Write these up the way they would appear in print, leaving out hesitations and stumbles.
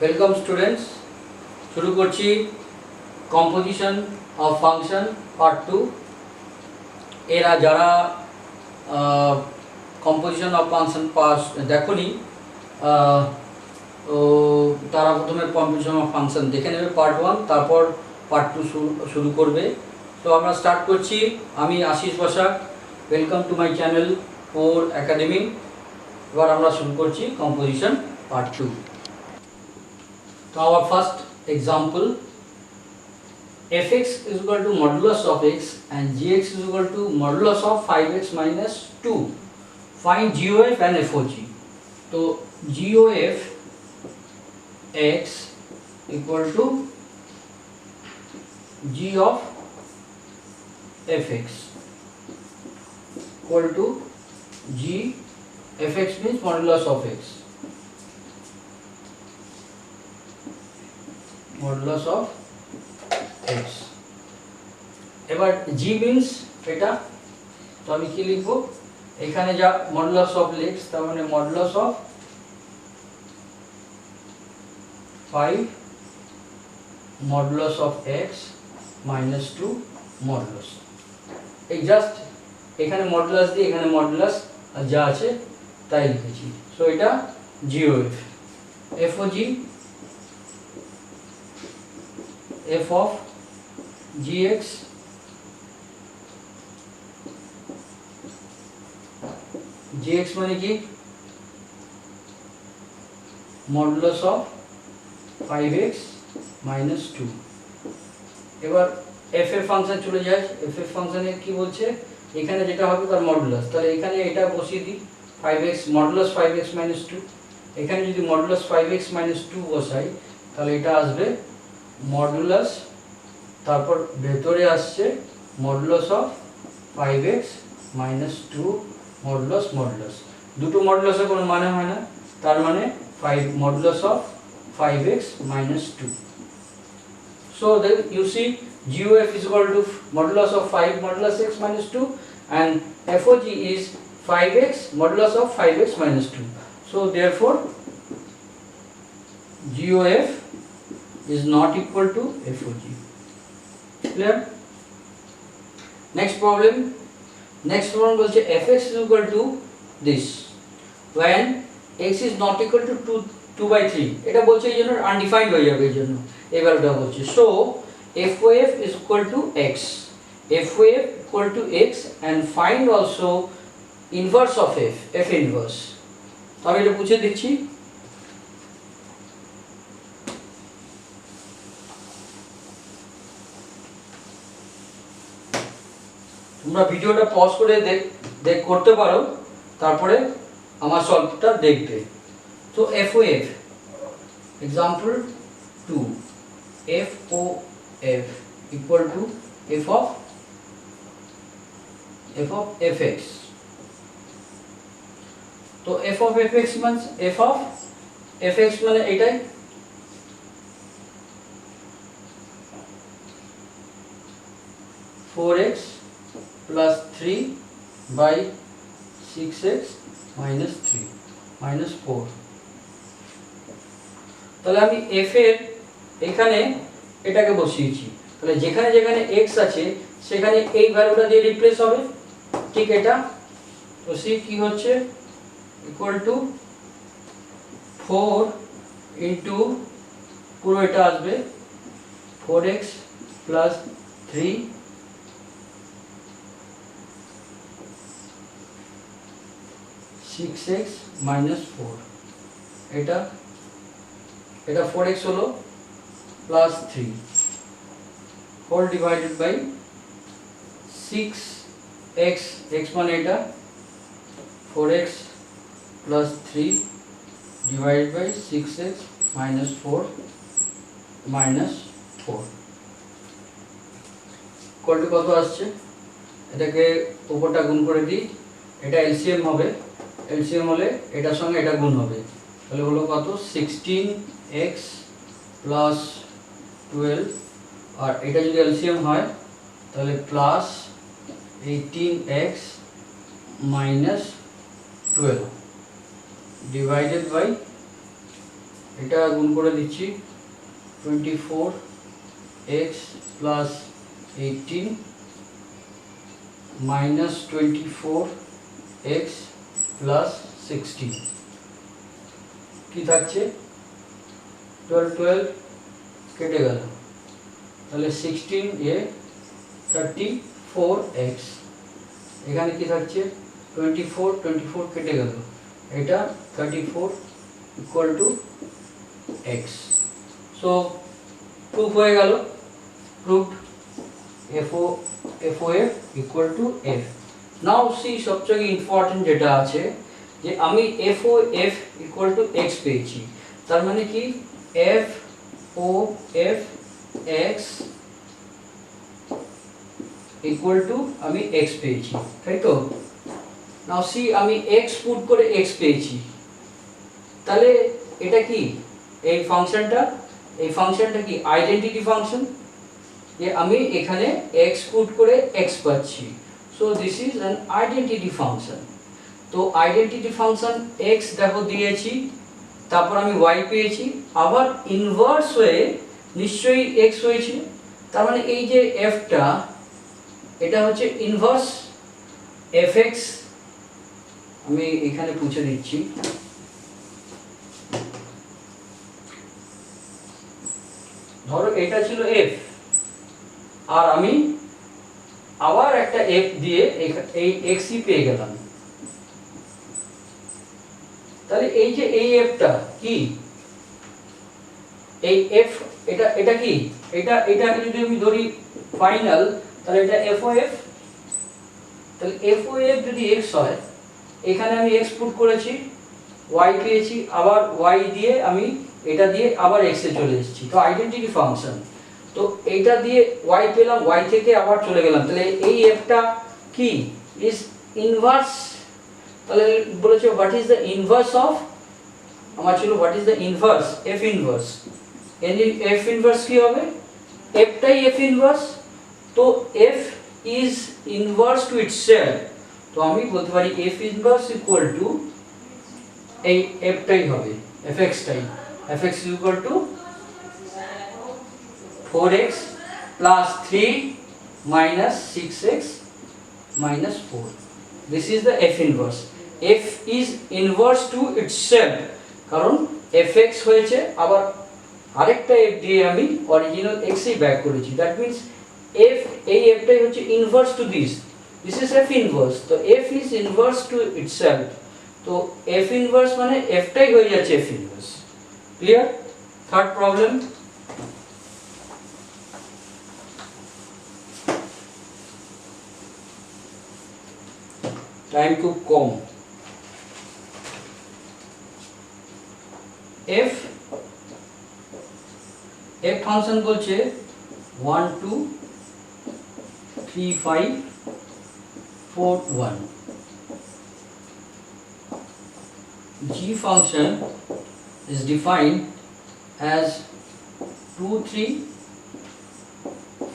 Welcome students. शुरू करছি composition of function part 2। এরা যারা কম্পোজিশন অফ ফাংশন পাস দেখোনি তো তারা প্রথমে কম্পোজিশন অফ ফাংশন দেখে নেবে পার্ট 1, তারপর পার্ট 2 শুরু করবে। তো আমরা স্টার্ট করছি। আমি Ashis Basak, welcome to my channel four academy. এবার আমরা শুরু করছি composition part 2। So our first example, fx is equal to modulus of x and gx is equal to modulus of 5x minus 2. Find GOF and FOG. So GOF x equal to G of fx equal to G fx means modulus of x. Modulus of x. এবার জি means এটা, তো আমি কি লিখব এখানে যা modulus of x তার মানে modulus of 5 modulus of x minus 2 modulus. এই জাস্ট এখানে মডুলাস দিয়ে এখানে মডুলাস যা আছে তাই লিখেছি। সো এটা জিওএফ। এফওজি f of gx gx মানে কি মডুলাস অফ 5x minus 2। এবার f এর ফাংশন চলে যায়। f এর ফাংশনে কি বলছে এখানে যেটা হবে তার মডুলাস, তাহলে এখানে এটা বসিয়ে দিই 5x মডুলাস 5x minus 2। এখানে যদি মডুলাস 5x minus 2 বসাই তাহলে এটা আসবে মডুলাস, তারপর ভেতরে আসছে modulus of 5x minus 2 modulus modulus. দুটো মডুলাসের কোনো মানে হয় না, তার মানে 5 modulus of 5x minus 2। So then you see GOF is equal to modulus of 5 modulus x minus 2 and FOG is 5x modulus of 5x minus 2. So therefore GOF is not equal to FOG. Clear? Next problem বলছে fx is equal to this when x is not equal to 2/3। এটা বলছে এই জন্য undefined হয়ে যাবে, এই জন্য এবার এটা বলছে so FOF is equal to x, FOF equal to x and find also inverse of f inverse। তো আমি এটা বুঝিয়ে দিচ্ছি। তোমরা ভিডিওটা পজ করে দেখ করতে পারো, তারপরে আমার সলভটা দেখবে। তো FOF example 2 FOF equal to f of fx। তো f of fx means f of fx মানে এটাই, four x plus 3 by 6x minus 3 minus 4। তাহলে আমি f এর এখানে এটাকে বসিয়েছি, তাহলে যেখানে যেখানে x আছে সেখানে এই ভ্যালুটা দিয়ে রিপ্লেস হবে, ঠিক এটা। তো c কি হচ্ছে ইকুয়াল টু 4 ইনটু পুরো এটা আসবে 4x প্লাস 3 6x minus 4। এটা 4x হলো plus 3 whole divided by 6x x মানে এটা 4x plus 3 divided by 6x minus 4 minus 4 কত কত আসছে, এটাকে উপরটা গুণ করে দিই। এটা এলসিএম হবে, এলসিএম হলে এটার সঙ্গে এটা গুণ হবে, তাহলে হলো কত 16x প্লাস 12 আর এটা যদি এলসিএম হয় তাহলে plus 18x minus 12 divided by এটা গুণ করে দিচ্ছি 24x plus 18 minus 24x plus 16 কি থাকছে 12 কেটে গেল, তাহলে 16 এ 34x, এখানে কি থাকছে 24 কেটে গেল, এটা 34 equal to x। So proof হয়ে গেল, proofed FOF equal to F। Now see সবচেয়ে ইম্পর্টেন্ট যেটা আছে যে আমি FOF ইকুয়াল টু x পেয়েছি, তার মানে কি FOF x ইকুয়াল টু আমি x পেয়েছি, তাই তো। নাও সি আমি x পুট করে x পেয়েছি, তাহলে এটা কি এই ফাংশনটা কি আইডেন্টিটি ফাংশন, যে আমি এখানে x পুট করে x পাচ্ছি। So this is an identity function. তো আইডেন্টিটি ফাংশন x দেখো দিয়েছি, তারপর আমি y পেয়েছি, আবার ইনভার্স হয়ে নিশ্চয়ই x হয়েছে, তার মানে এই যে fটা এটা হচ্ছে ইনভার্স fx। আমি এখানে পুছে দিচ্ছি, ধরো এটা ছিল f, আর আমি আবার একটা f দিয়ে এই xই পেয়ে গেলাম, তাহলে এই যে এই fটা কি এই f, এটা কি এটাকে যদি আমি ধরি ফাইনাল, তাহলে এটা FOF, তাহলে FOF যদি x হয়, এখানে আমি x পুট করেছি, y পেয়েছি, আবার y দিয়ে আমি এটা দিয়ে আবার x এ চলে এসেছি, তো আইডেন্টিটি ফাংশন। তো এইটা দিয়ে y পেলাম, y থেকে আবার চলে গেলাম, তাহলে এই fটা কি ইজ ইনভার্স। তাহলে বলেছে what is the inverse of, আমার ছিল what is the inverse f inverse, f inverse কি হবে, fটাই f ইনভার্স, তো f is inverse to itself, তো আমি বলতে পারি f ইনভার্স ইকুয়াল টু এই fটাই হবে fx-টাই, fx equal to 4x plus 3 minus 6x minus 4. This is the f inverse. f is inverse to itself, কারণ fx হয়েছে, আবার আরেকটা f দিয়ে আমি অরিজিনাল x ই ব্যাক করেছি, দ্যাট মিন্স f এই fটাই হচ্ছে inverse to this is f inverse, তো f is inverse to itself, তো f inverse মানে fটাই হয়ে যাচ্ছে f inverse। Clear? Third problem, time খুব কম। f ফাংশন বলছে 1 2 3 5 4 1। g function is defined as 2 3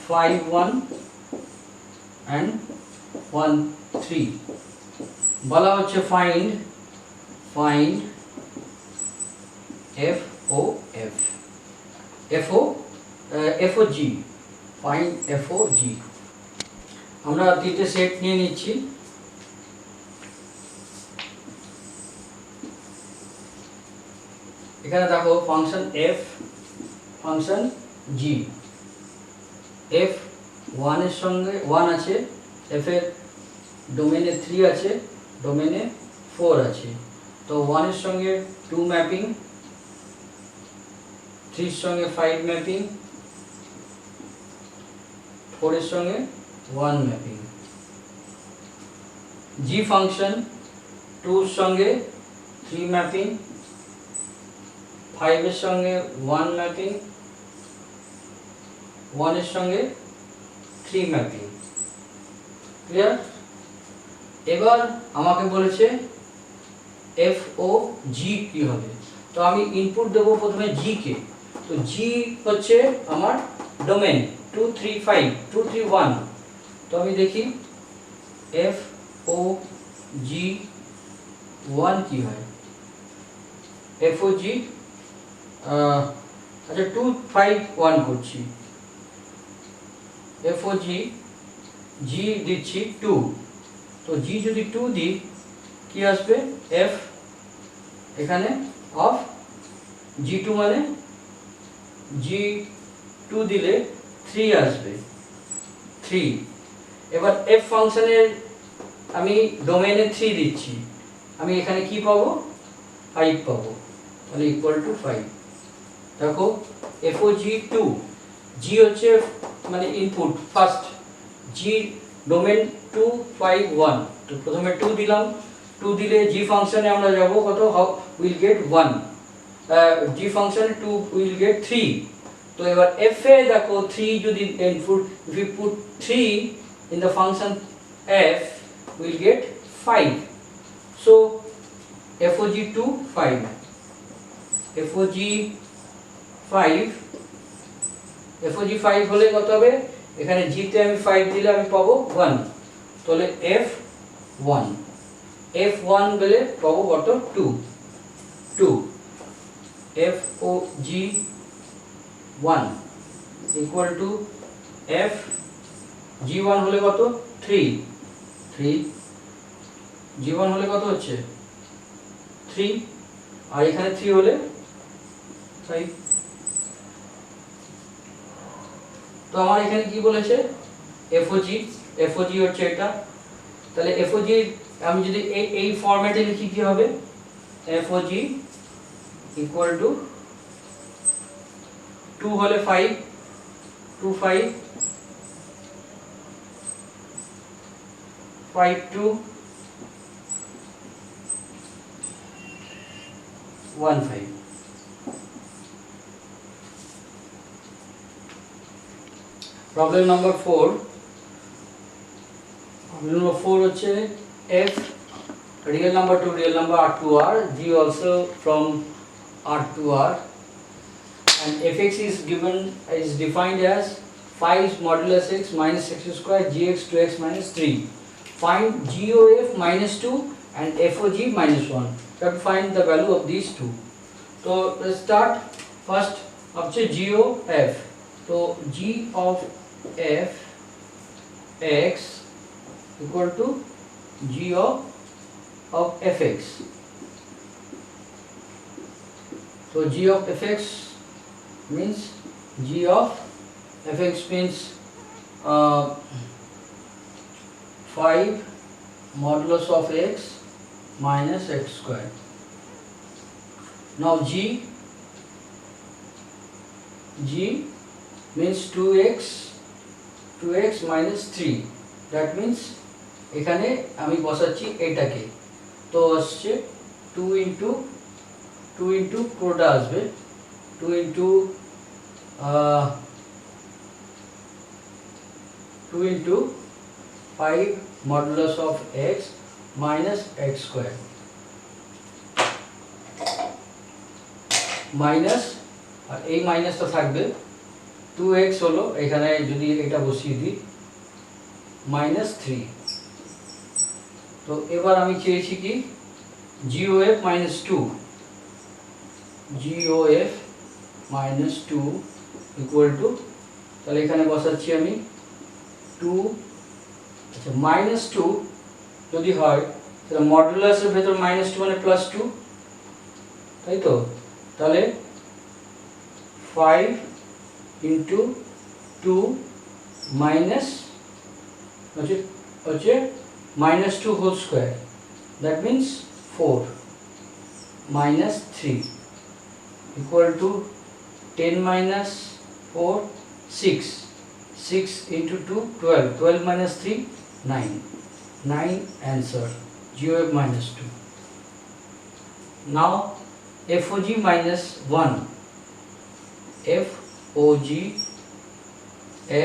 5 1 and 1 3। বলা হচ্ছে find FOG, find FOG। আমরা তিনটে সেট নিয়ে নিচ্ছি, এখানে দেখো function f, function g, f 1 এর সঙ্গে 1 আছে, f এর ডোমেনে 3 আছে, ডোমেনে 4 আছে, তো 1 এর সঙ্গে 2 ম্যাপিং, 3 এর সঙ্গে 5 ম্যাপিং, 4 এর সঙ্গে 1 ম্যাপিং। g ফাংশন 2 এর সঙ্গে 3 ম্যাপিং, 5 এর সঙ্গে 1 ম্যাপিং, 1 এর সঙ্গে 3 ম্যাপিং। ক্লিয়ার? এবার আমাকে বলেছে FOG কি হবে, তো আমি ইনপুট দেব প্রথমে g কে, তো g হচ্ছে আমার ডোমেন 2 3 5 2 3 1, তো আমি দেখি FOG 1 কি হয়, FOG আচ্ছা 2 5 1 করছি, এফ ও জি, জি দিচ্ছি 2, তো জি যদি 2 দিই কি আসবে, এফ এখানে অফ জি টু মানে জি টু দিলে 3 আসবে 3। এবার এফ ফাংশনের আমি ডোমেনে 3 দিচ্ছি, আমি এখানে কি পাবো, 5 পাবো, তাহলে ইকুয়াল টু 5। দেখো এফ ও জি 2, জি হচ্ছে মানে ইনপুট ফার্স্ট, জি ডোমেন 2 5 1, তো প্রথমে 2 দিলাম, 2 দিলে জি ফাংশনে আমরা যাব কত, উইল গেট 1, জি ফাংশনে 2 উইল গেট 3। তো এবার এফ এ দেখো 3 যদি input, if you put 3 in the function f we'll get 5, so fog 2 5, fog 5, fog 5 হলে কত হবে, এখানে g তে আমি 5 দিলে আমি পাবো 1, তাহলে f1, f1 বলে পাবো কত 2, 2 fog 1 equal to f g1 হলে কত 3, 3 g1 হলে কত হচ্ছে 3, আর এখানে 3 হলে 5। তো আমার এখানে কি বলেছে, FOG, FOG হচ্ছে এটা, তাহলে FOG আমি যদি এই ফরম্যাটে লিখি কি হবে, FOG ইকুয়াল টু 2 হলে 5, 2 5 5 2 1 5। প্রবলেম নাম্বার 4, প্রবলেম নাম্বার 4 হচ্ছে f real number to real number r to r, g also from r to r, and fx is given, is defined as 5 modulus x minus x square gx 2x minus 3. Find GOF minus 2 and FOG minus 1. You have to find the value of these two. So let's start first up to GOF. So G of f x equal to G of fx. So G of fx means G of fx means 5 modulus of x minus x square. Now G means 2x minus 3, that means এখানে আমি বসাচ্ছি এটাকে, তো আসছে 2 into পুরোটা আসবে 2 into 5 modulus of x minus x square minus, আর এই মাইনাসটা থাকবে 2x হলো এখানে যদি এটা বসিয়ে দিই minus 3। তো এবার আমি চেয়েছি কি GOF minus 2, GOF minus 2 equal to, তাহলে এখানে বসাচ্ছি আমি 2, আচ্ছা minus 2 যদি হয় তাহলে মডুলাসের ভেতর minus 2 মানে plus 2, তাই তো, তাহলে 5 into 2 minus হচ্ছে minus 2 whole square, that means 4 minus 3 equal to 10 minus 4 6, 6 into 2 12, 12 minus 3 9, 9 answer GOF minus 2. Now FOG minus 1, FOG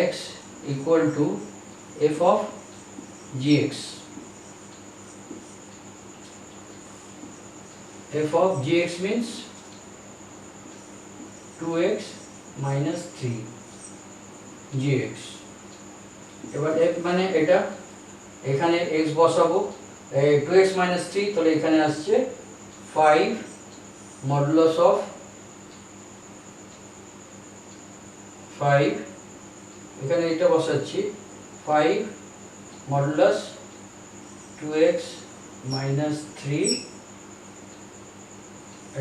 x equal to f of gx, f of gx means 2x minus 3 gx। এবার f মানে এটা, এখানে x বসাবো 2x minus 3, তাহলে এখানে আসছে 5 modulus of 5 এখানে এটা বসাচ্ছি 5 মডুলাস 2x minus 3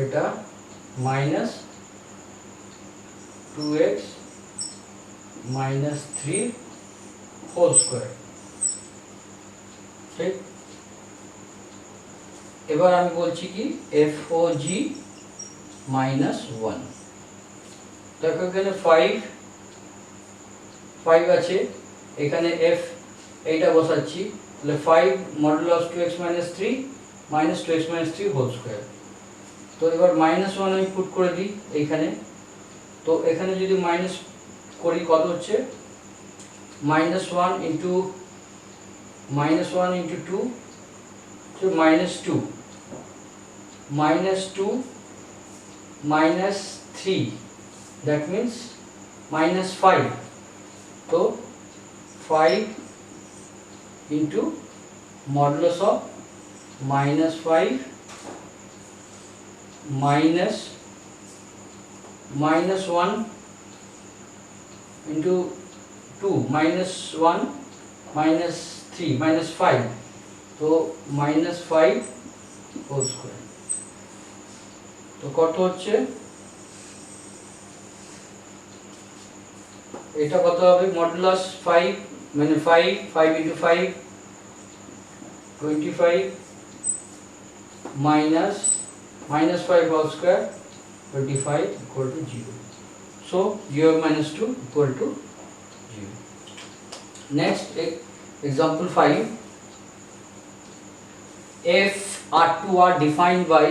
এটা minus 2x minus 3 whole square ঠিক। এবার আমি বলছি কি FOG minus 1 দেখো এখানে 5 আছে এখানে f এইটা বসাচ্ছি তাহলে 5 modulus 2x minus 3 minus 2x minus 3 whole square তো এবার minus 1 আমি পুট করে দিই এইখানে তো এখানে যদি মাইনাস করি কত হচ্ছে minus 1 into 2 so minus 2 minus 3 that means minus 5 so 5 into modulus of minus 5 minus 1 into 2 minus 1 minus 3 minus 5 so minus 5 whole square তো কত হচ্ছে এটা কত হবে মডুলাস 5 মানে 5 into 5 25 minus 5 whole square 25 equal to 0 so 0 minus 2 equal to 0 next example 5 if R2 are defined by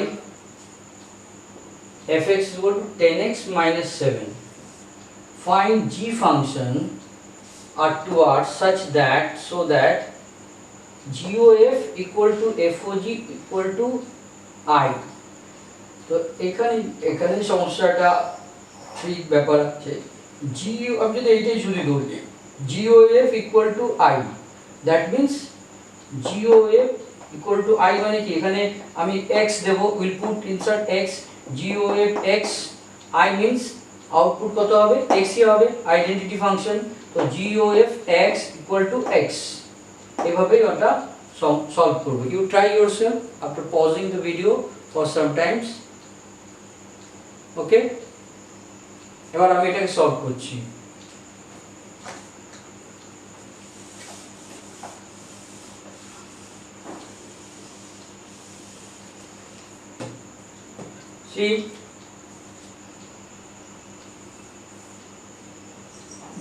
fx is equal to 10x minus 7 find g function R2R such that so that GOF equal to FOG equal to I তো এখানে সমস্যাটা ঠিক ব্যাপার আছে GO আমি যদি এইটাই শুধু ধরি GOF equal to I that means GOF equal to I মানে কি এখানে আমি x দেব will put insert x GOF x I means output কত হবে x ই হবে আইডেন্টিটি ফাংশন তো GOF x equal to x এভাবেই ওটা সলভ করব you try yourself after pausing the video for some times okay এবার আমি এটাকে সলভ করছি see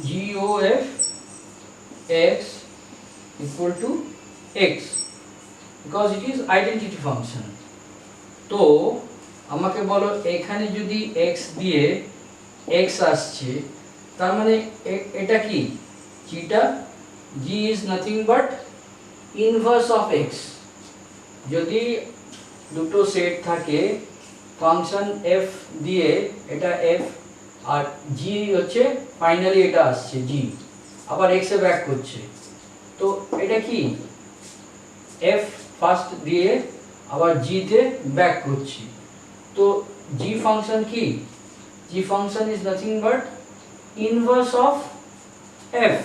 GOF x equal to x because it is identity function তো আমাকে বলো এখানে যদি x দিয়ে x আসছে তার মানে এটা কি যেটা g is nothing but inverse of x যদি দুটো সেট থাকে ফাংশন f দিয়ে এটা f আর g হচ্ছে ফাইনালি এটা আসছে g আবার x এ ব্যাক করছে তো এটা কি f ফার্স্ট দিয়ে আবার g তে ব্যাক করছি তো g ফাংশন কি g function is nothing but inverse of f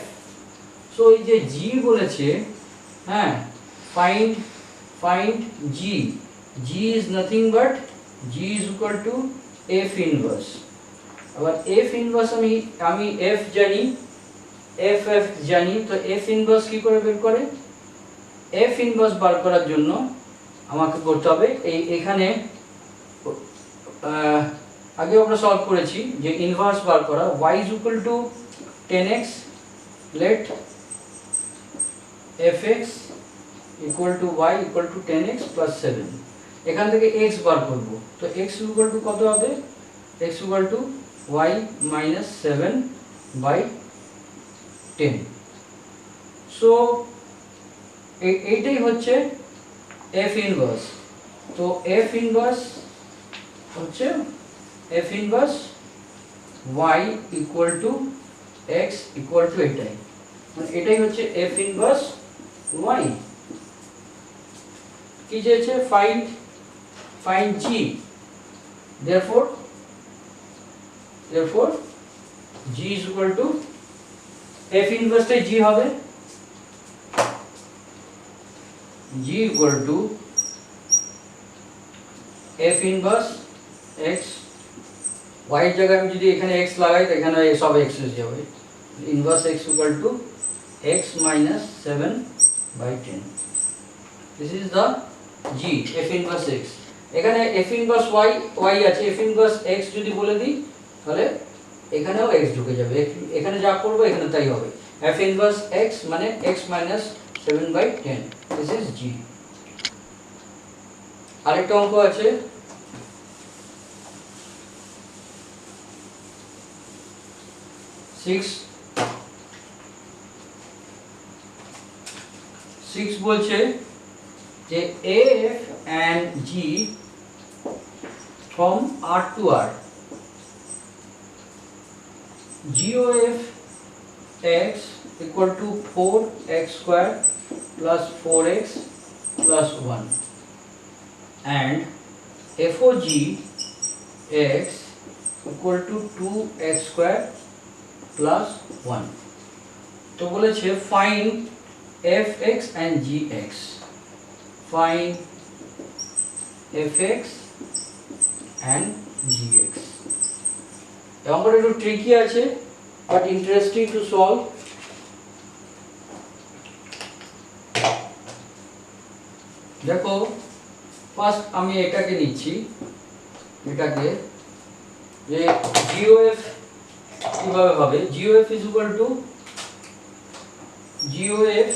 so এই যে g বলেছে হ্যাঁ find g is nothing but g is equal to f inverse আবার f inverse আমি f জানি f জানি তো f inverse কি করে বের করে f inverse বার করার জন্য আমাকে করতে হবে এখানে আগে আমরা সলভ করেছি যে ইনভার্স বার করা y is equal to 10x let fx equal to y equal to 10x plus 7 এখান থেকে x বার করব তো x equal to কত হবে x equal to y minus 7 by 10 so এইটাই হচ্ছে f inverse তো f inverse হচ্ছে f inverse y equal to x equal to এটাই মানে এটাই হচ্ছে f inverse y কি যেছে find g therefore g is equal to f ইনভার্সটাই g হবে, g equal to f inverse x, y এর জায়গায় আমি যদি এখানে x লাগাই তো এখানে সব x এসে যাবে, inverse x equal to x minus 7/10. This is the g, f inverse x. এখানে f inverse y আছে, f inverse x যদি বলে দিই তাহলে এখানেও x ঢুকে যাবে, এখানে যা করব এখানে তাই হবে, f inverse x মানে x minus 7/10. This is g. আরেকটা অঙ্ক আছে, সিক্স বলছে যে f and g from R to R, GOF x equal to 4x square plus 4x plus 1 and FOG x equal to 2x square plus 1. তো বলেছে find fx and gx, find fx and gx. এই অঙ্কটা একটু tricky আছে but interesting to solve. দেখো first আমি এটাকে নিচ্ছি, এটাকে যে GOF কিভাবে হবে, GOF is equal to GOF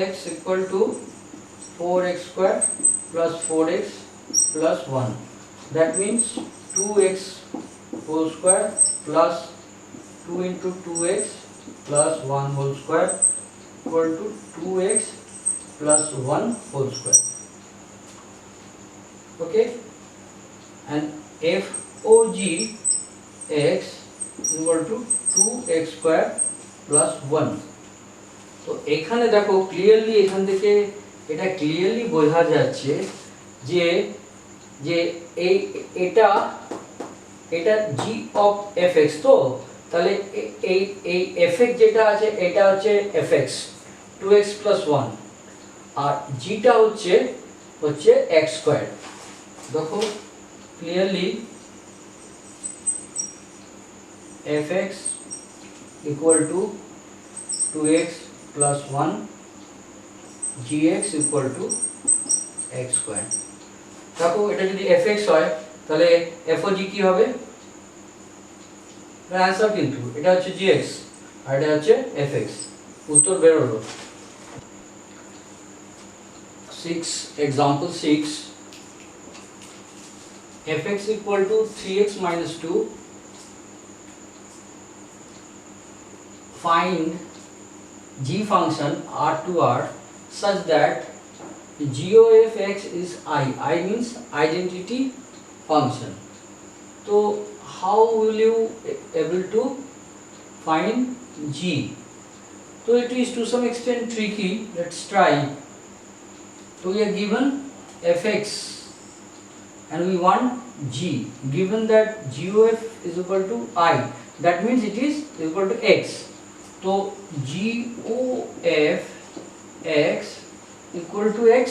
x equal to 4x square plus 4x plus 1, that means 2x whole square plus 2 into 2x plus 1 whole square equal to 2x plus 1 whole square. Okay, and FOG x equal to 2x square plus 1. তো এখানে দেখো clearly, এখান থেকে এটা clearly বোঝা যাচ্ছে যে যে এটা g of fx, তো তাহলে এই fx যেটা আছে এটা হচ্ছে fx 2x plus 1 আর g টা হচ্ছে x স্কয়ার। দেখো clearly fx equal to 2x plus 1, gx equal to x square. দেখো এটা যদি fx হয় তাহলে fog কি হবে, এর आंसर কিন্তু এটা হচ্ছে gx আর এটা হচ্ছে fx, উত্তর বের হলো। 6 example 6, fx equal to 3x minus 2, find g function R to R such that GOF x is I means identity function. So how will you able to find g? So it is to some extent tricky, let's try. So we are given fx and we want g, given that GOF is equal to I, that means it is equal to x. So GOF x equal to x,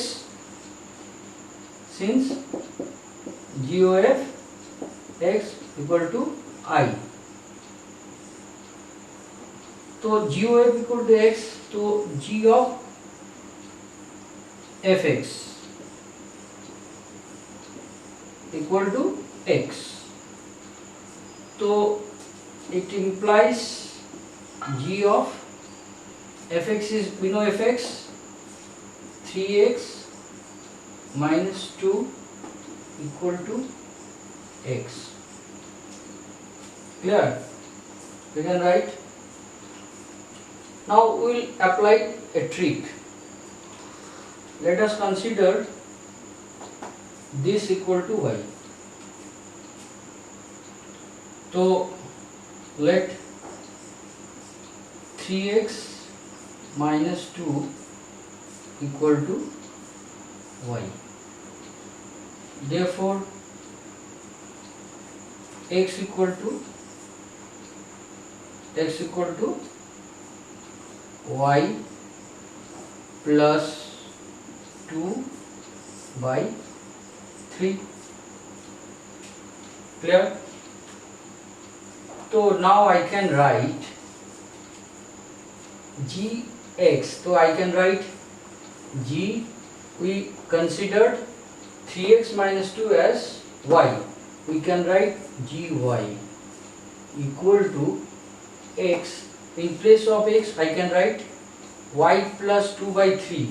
since GOF x equal to I, तो GOF equal to x, तो g of fx equal to x, तो it implies g of fx is, we know fx 3x minus 2 equal to x. Clear? We can write. Now we will apply a trick. Let us consider this equal to y. So let 3x minus 2 equal to y. Therefore x equal to x equal to y plus 2 by 3. Clear? So now I can write gx. So I can write g, we considered 3x minus 2 as y. We can write gy equal to x. In place of x I can write y plus 2 by 3.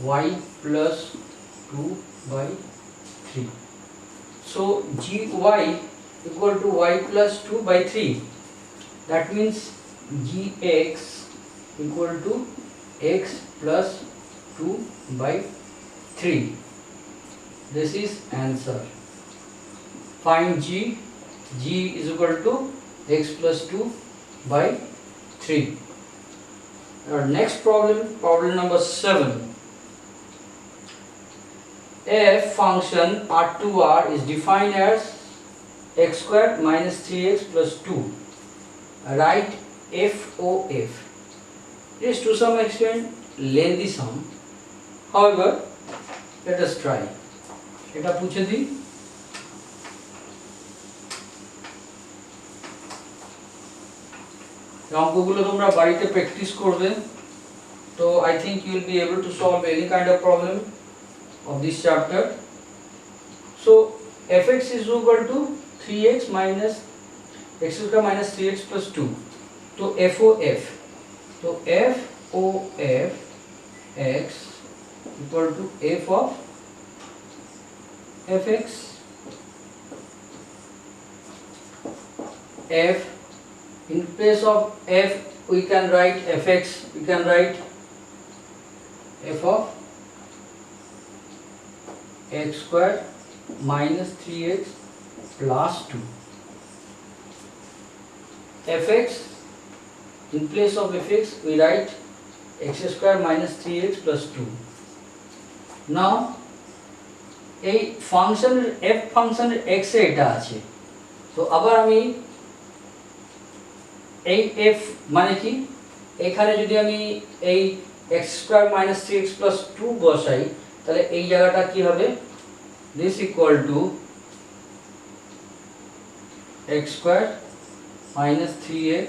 Y plus 2 by 3. So gy equal to y plus 2 by 3. That means gx equal to x plus 2 by 3. This is answer. Find g. G is equal to x plus 2 by 3. Our next problem, problem number 7. F function R2R is defined as x squared minus 3x plus 2. Write FOF. It is to some extent lengthy sum. However, let us try. এটা পুছে দিই। অঙ্কগুলো তোমরা বাড়িতে practice করবে, তো I think you will be able to solve any kind of problem of this chapter. So fx is equal to 3x minus x square minus 3x plus 2. So FOF. So FOF x equal to f of fx. F, in place of f we can write fx, we can write f of x square minus 3x plus 2. Fx, in place of fx we write x square minus 3x plus 2. Now এই ফাংশনের f ফাংশনের x এ এটা আছে, তো আবার আমি এই f মানে কি, এখানে যদি আমি এই x square minus 3x plus 2 বসাই তাহলে এই জায়গাটা কি হবে, this equal to x square minus 3x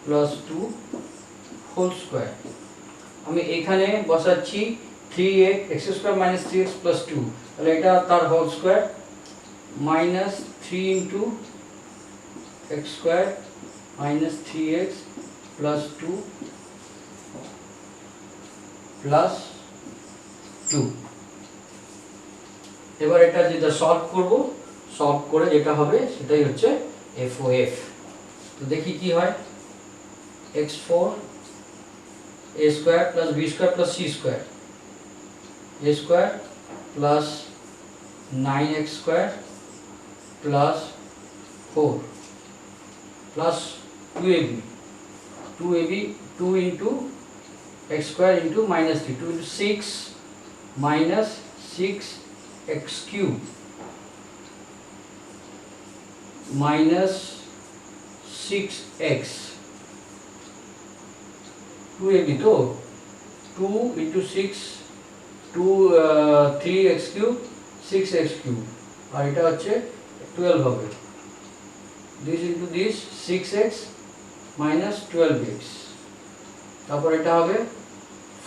plus 2 whole square. আমি এখানে বসাচ্ছি 3x square minus 3x plus 2, তাহলে এটা তার whole square minus 3 into x square minus 3x plus 2 plus 2. এবার এটা যেটা সলভ করব, সলভ করে যেটা হবে সেটাই হচ্ছে FOF. তো দেখি কি হয়, x4 a square plus b square plus c square, a square plus 9x square plus 4 plus 2ab, 2 into x square into minus 3, 2 into 6 minus 6x cube minus 6x, 2ab তো 2 into 6 3x cube 6x cube আর এটা হচ্ছে 12 হবে, this into this 6x minus 12x, তারপর এটা হবে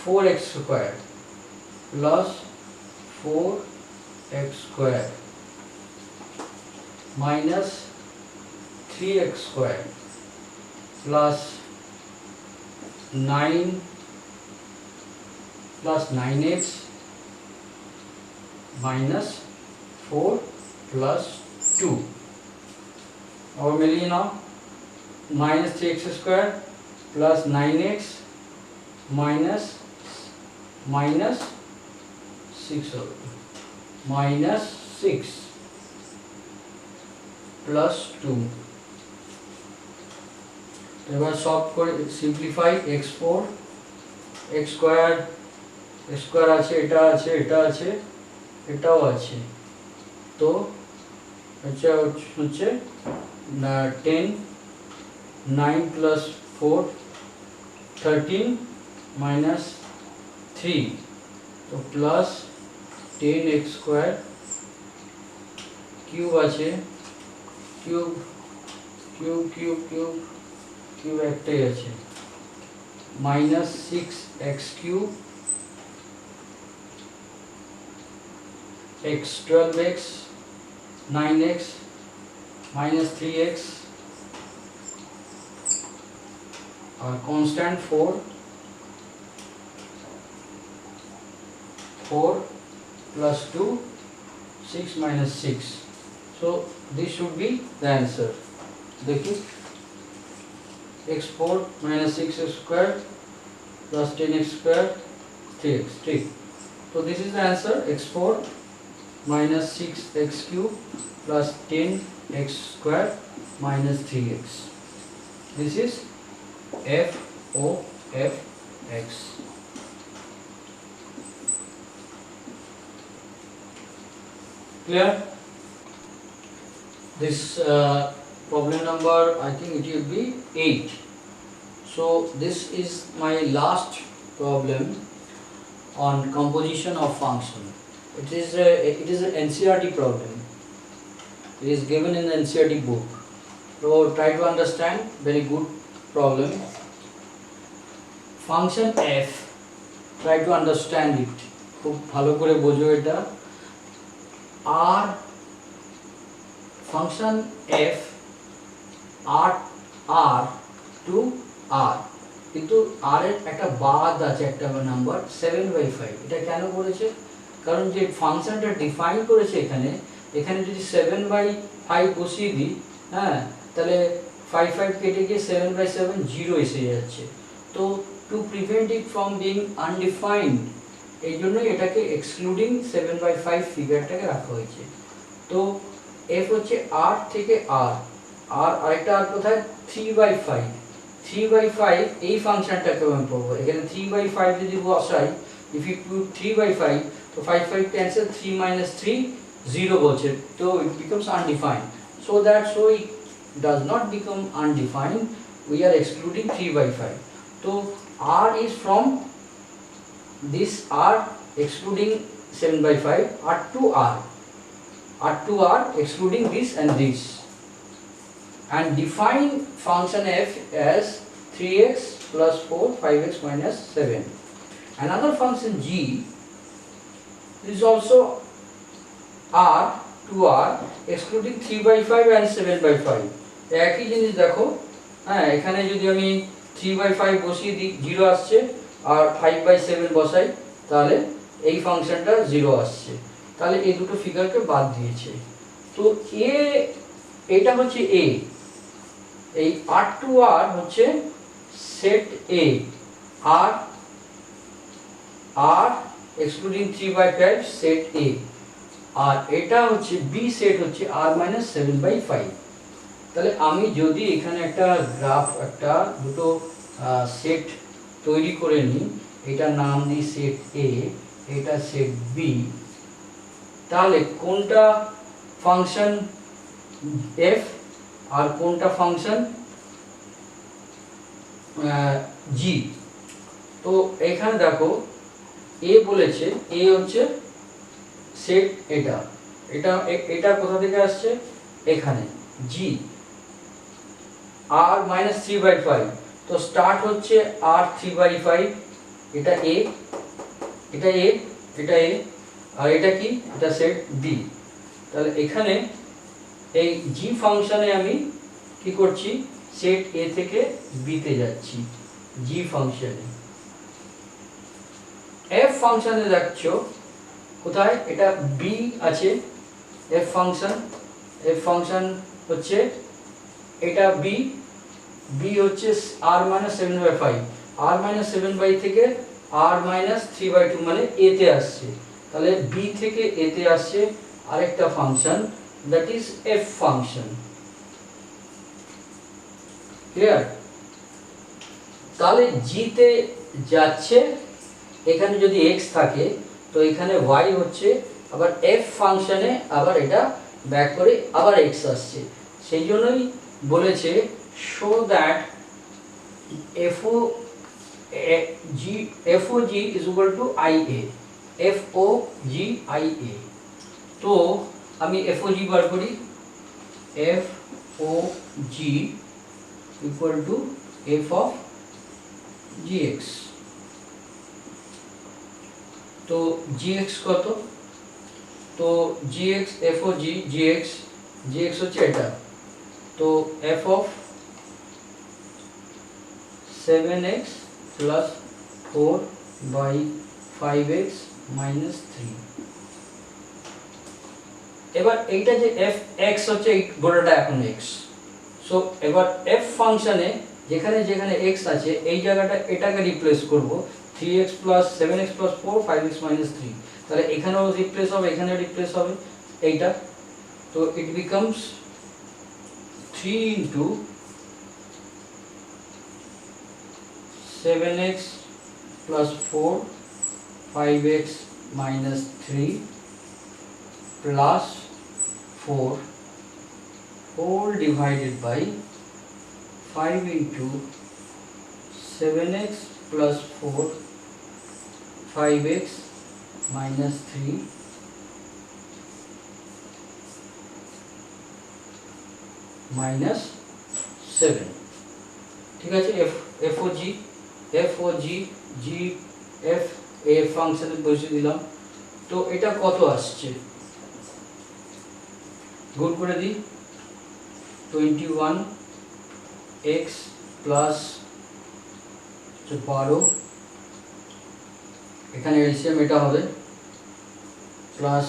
4x square plus 4x square minus 3x square plus 9 plus 9x minus 4 plus 2. और मिलिए ना minus 3x square plus 9x minus 6 minus 6 plus 2. এবার সলভ করে সিম্পলিফাই x4 x স্কয়ার আছে, এটা আছে, এটা আছে, এটাও আছে, তো আচ্ছা হচ্ছে 10 9 plus 4 13 minus 3, তো প্লাস 10x স্কোয়ার কিউব আছে, cube cube cube cube cube একটাই আছে, minus 6x cube x 12x 9x minus 3x और constant 4 plus 2 6 minus 6. So this should be the answer. देखिए x4 minus 6x square plus 10x square 3x, ठीक. So this is the answer, x4 minus 6x cube plus 10x square minus 3x. This is FOFX. Clear? This problem number, I think it will be 8. So this is my last problem on composition of function. It is an NCERT problem. It is given in the NCERT book. So try to understand, very good problem. Function f, try to understand it. খুব ভালো করে বোঝো এটা। r function f r to r, কিন্তু r এর একটা বাদ আছে, একটা নাম্বার 7/5। এটা কেন করেছে? কারণ যে ফাংশনটা ডিফাইন করেছে এখানে যদি 7/5 বসিয়ে দিই, হ্যাঁ, তাহলে 5 কেটে গিয়ে 7/7 0 এসে যাচ্ছে। তো to prevent it from being undefined, এই জন্যই এটাকে এক্সক্লুডিং 7/5 ফিগারটাকে রাখা হয়েছে। তো f হচ্ছে r থেকে r, আর আরেকটা আর কোথায় 3/5, 3/5 এই ফাংশনটাকে আমি পাবো। এখানে 3/5 যদি বসাই, if you put 3/5, তো 5 cancel, 3 minus 3 0 বলছে, তো it becomes undefined. So it does not become undefined, we are excluding 3/5. So r is from this r excluding 7/5, r to r excluding this and this, and define function f as 3x plus 4 5x minus 7. Another function g is also r to r excluding 3/5 and 7/5. একই জিনিস দেখো, হ্যাঁ, এখানে যদি আমি 3/5 বসিয়ে দিই 0 আসছে, আর 5/7 বসাই তাহলে এই ফাংশনটা 0 আসছে। তাহলে এই দুটো ফিগারকে বাদ দিয়েছে। তো এটা হচ্ছে a, এই r to r হচ্ছে set a, r excluding 3/5 set a, আর এটা হচ্ছে b সেট হচ্ছে r minus 7/5। তাহলে আমি যদি এখানে একটা গ্রাফ, একটা দুটো সেট তৈরি করে নিই, এটা নাম দিই সেট a, এটা সেট b, তাহলে কোনটা ফাংশন f আর কোনটা ফাংশন g। তো এখানে দেখো a বলেছে, a হচ্ছে সেট এটা, এটা কোথা থেকে আসছে, এখানে g r minus 3/5, তো স্টার্ট হচ্ছে r 3/5, এটা a, এটা a, এটা a, আর এটা কি, এটা সেট b। তাহলে এখানে এই g ফাংশনে আমি কি করছি, সেট a থেকে b তে যাচ্ছি g ফাংশনে। f ফাংশনে দেখছো কোথায়, এটা b আছে, f ফাংশন হচ্ছে এটা b হচ্ছে r minus 7/5, r minus 7/5 থেকে r minus 3/2 মানে a তে আসছে, তাহলে b থেকে a তে আসছে আরেকটা function, that is f function. Clear? তাহলে g তে যাচ্ছে, এখানে যদি x থাকে তো এখানে y হচ্ছে, আবার f ফাংশনে আবার এটা ব্যাক করে আবার x আসছে। সেই জন্যই বলেছে show that FOG is equal to IA, FOG IA। তো আমি FOG বার করি, FOG equal to f of gx। তো gx কত? তো gx FOG gx হচ্ছে এটা, তো f of 7x plus 4 by 5x minus 3। এবার এইটা যে fx হচ্ছে এই গোটাটা এখন x, সো এবার f ফাংশনে যেখানে যেখানে x আছে এই জায়গাটা এটাকে রিপ্লেস করব 3x plus 7x plus 4 5x minus 3, তাহলে এখানেও রিপ্লেস হবে এখানেও রিপ্লেস হবে এইটা, তো it becomes 3 into 7x plus 4 5x minus 3 plus 4 whole divided by 5 into 7x plus 4 5x minus 3 minus 7। ঠিক আছে, FOG GF এ ফাংশনে বসিয়ে দিলাম। তো এটা কত আসছে গুণ করে দিই, 21x প্লাস 12, এখানে এলসিএম এটা হবে প্লাস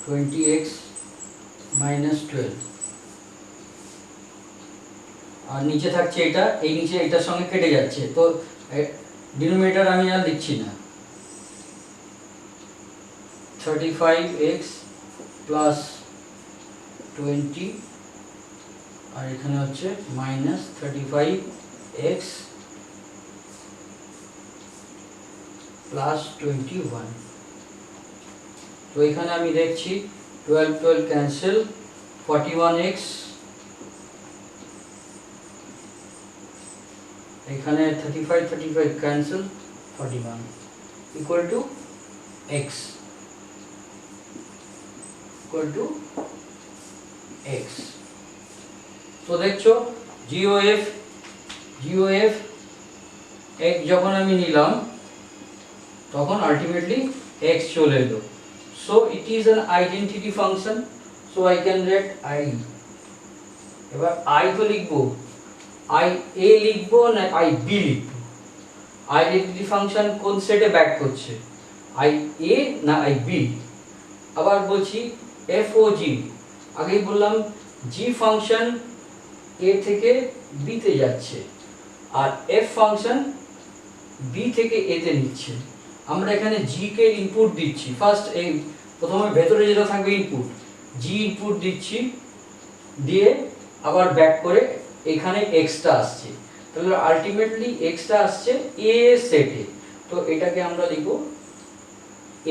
20x মাইনাস 12, আর নিচে থাকছে এটা, এই নিচে এটার সঙ্গে কেটে যাচ্ছে, তো ডিনোমিনেটর আমি আর লিখছি না, 35x প্লাস 20 আর এখানে হচ্ছে মাইনাস 35x প্লাস 21। তো এখানে আমি দেখছি 12 ক্যান্সেল, 41x এখানে 35 cancel, 41 equal to x equal to x। তো দেখছো GOF x যখন আমি নিলাম তখন আলটিমেটলি x চলে এলো, so it is an identity function, so I can write i। এবার i তো লিখবো, i a লিখবো না i b লিখবো, আইডেন্টিটি ফাংশন কোন সেটে ব্যাক করছে, i a না i b। আবার বলছি FOG, আগেই বললাম g ফাংশন a থেকে b তে যাচ্ছে আর f ফাংশন b থেকে a তে নিচ্ছে। আমরা এখানে g কে ইনপুট দিচ্ছি, ফার্স্ট এই প্রথমে ভেতরে যেটা থাকবে ইনপুট, g ইনপুট দিচ্ছি, দিয়ে আবার ব্যাক করে এখানে x টা আসছে, তাহলে আলটিমেটলি x টা আসছে a সেটে, তো এটাকে আমরা লিখব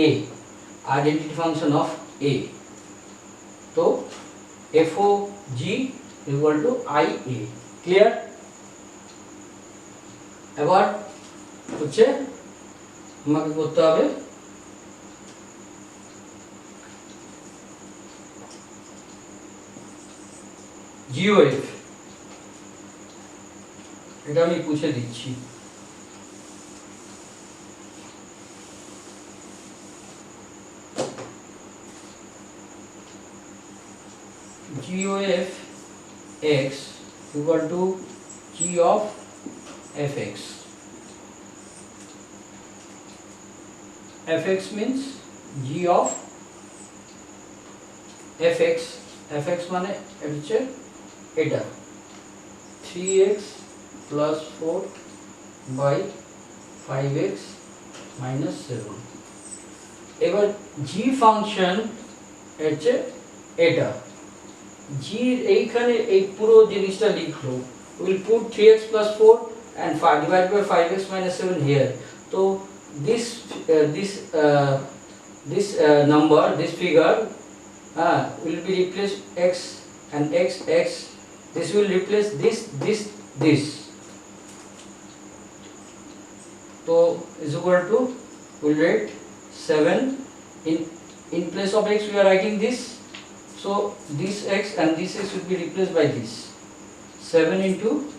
a, identity function of a। তো FOG equal to IA, clear? এবার হচ্ছে আমাকে করতে হবে GOF, এটা আমি পুছে দিচ্ছি। GOF x equal to G of fx. Fx means G of fx, fx মানে হচ্ছে এটা 3x plus 4 by 5x minus 7। এবার g ফাংশন হচ্ছে এটা, g এইখানে এই পুরো জিনিসটা লিখলো, we'll put 3x plus 4 and 5 divided by 5x minus 7 here, so this number, this figure will be replaced x and x This will replace this. So is equal to, we'll write 7 in place of x we are writing this. So this x and this x will be replaced by this. 7 into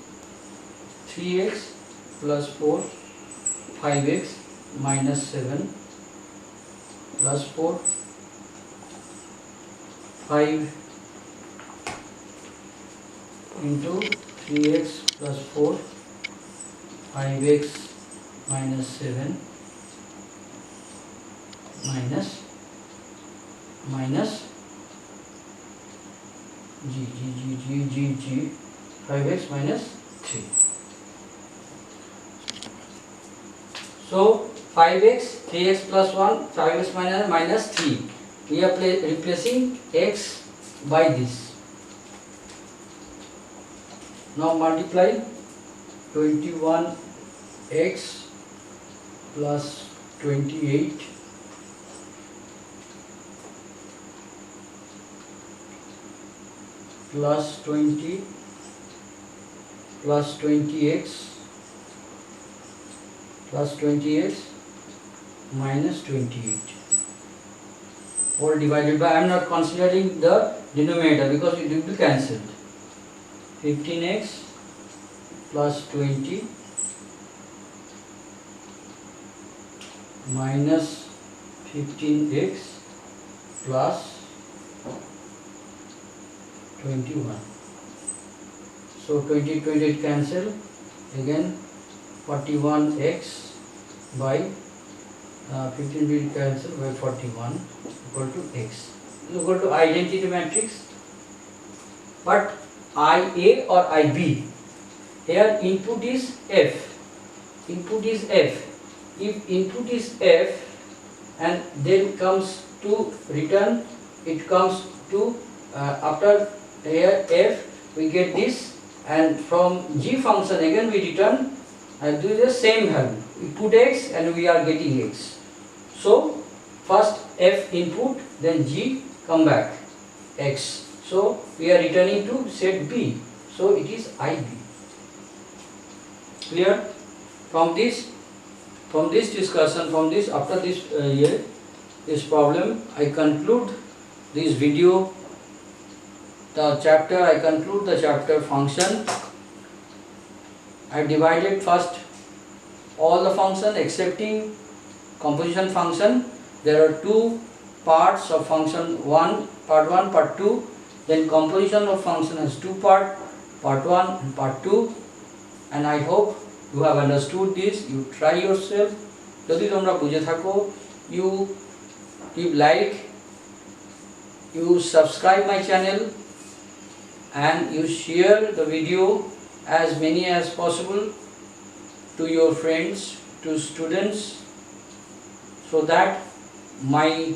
3x plus 4, 5x minus 7 plus 4, 5 into 3x plus 4, 5x minus 7 minus g 5x minus 3. So 5x, 3x plus 1, 5x minus 3. We are replacing x by this. Now multiply 21x plus 28 plus 20 plus 20x plus 20x minus 28, all divided by, I am not considering the denominator because it will be cancelled. 15x plus 20 minus 15x plus 21. So 28 cancel, again 41x by 15 will cancel by 41 equal to x, equal to identity matrix. But IA or IB, here input is F, input is F. If input is F and then comes to return, it comes to after here F we get this, and from G function again we return and do the same value. We put x and we are getting x. So first F input, then G come back x. So we are returning to set B. So it is IB. Clear? From this discussion, from this after this problem, I conclude this video. I conclude the chapter function. I divided first all the function excepting composition function. There are two parts of function, part 1, part 2. Then composition of function has two parts, part 1 and part 2. And I hope you have understood this. You try yourself. Jodi tomra bujhe thako, you give like, you subscribe my channel, and you share the video as many as possible to your friends, to students, so that my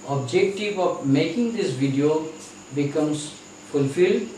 objective of making this video becomes fulfilled.